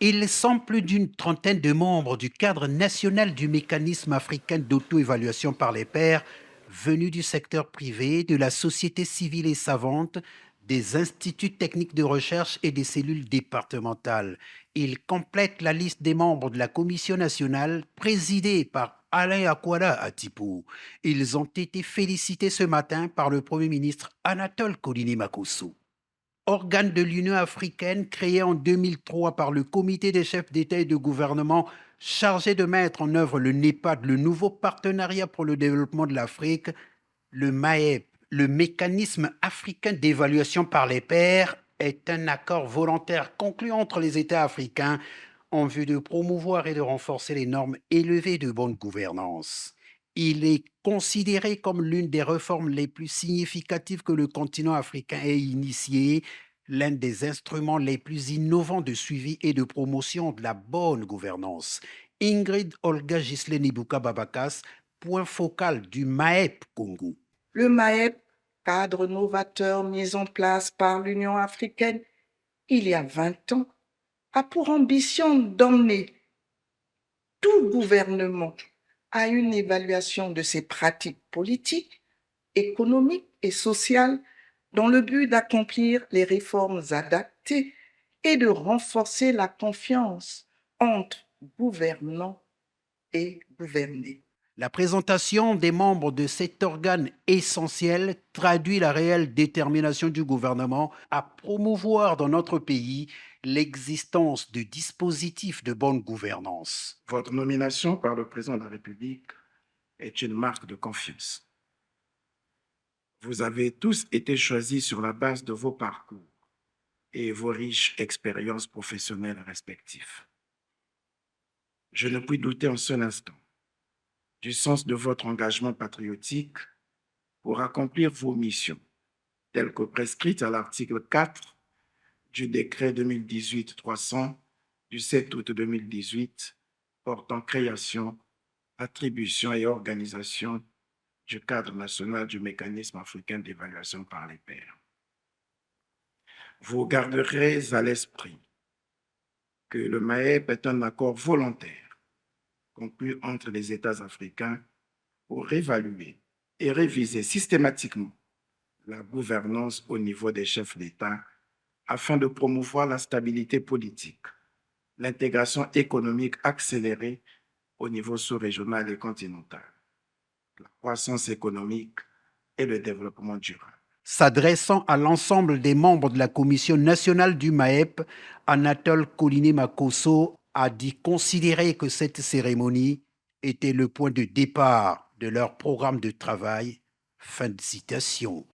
Ils sont plus d'une trentaine de membres du cadre national du mécanisme africain d'auto-évaluation par les pairs, venus du secteur privé, de la société civile et savante, des instituts techniques de recherche et des cellules départementales. Ils complètent la liste des membres de la Commission nationale présidée par Alain Akwala Atipou. Ils ont été félicités ce matin par le Premier ministre Anatole Kouliné-Makosso. Organe de l'Union africaine créé en 2003 par le Comité des chefs d'État et de gouvernement chargé de mettre en œuvre le NEPAD, le nouveau partenariat pour le développement de l'Afrique, le MAEP, le mécanisme africain d'évaluation par les pairs, est un accord volontaire conclu entre les États africains en vue de promouvoir et de renforcer les normes élevées de bonne gouvernance. Il est considéré comme l'une des réformes les plus significatives que le continent africain ait initiées, l'un des instruments les plus innovants de suivi et de promotion de la bonne gouvernance. Ingrid Olga Ghislaine Ibuka Babakas, point focal du MAEP Congo. Le MAEP, cadre novateur mis en place par l'Union africaine il y a 20 ans, a pour ambition d'emmener tout gouvernement à une évaluation de ses pratiques politiques, économiques et sociales dans le but d'accomplir les réformes adaptées et de renforcer la confiance entre gouvernants et gouvernés. La présentation des membres de cet organe essentiel traduit la réelle détermination du gouvernement à promouvoir dans notre pays l'existence de dispositifs de bonne gouvernance. Votre nomination par le président de la République est une marque de confiance. Vous avez tous été choisis sur la base de vos parcours et vos riches expériences professionnelles respectives. Je ne puis douter un seul instant du sens de votre engagement patriotique pour accomplir vos missions, telles que prescrites à l'article 4 du décret 2018-300 du 7 août 2018 portant création, attribution et organisation du cadre national du mécanisme africain d'évaluation par les pairs. Vous garderez à l'esprit que le MAEP est un accord volontaire conclu entre les États africains pour évaluer et réviser systématiquement la gouvernance au niveau des chefs d'État afin de promouvoir la stabilité politique, l'intégration économique accélérée au niveau sous-régional et continental, la croissance économique et le développement durable. S'adressant à l'ensemble des membres de la Commission nationale du MAEP, Anatole Kouliné-Makosso a dit considérer que cette cérémonie était le point de départ de leur programme de travail. Fin de citation.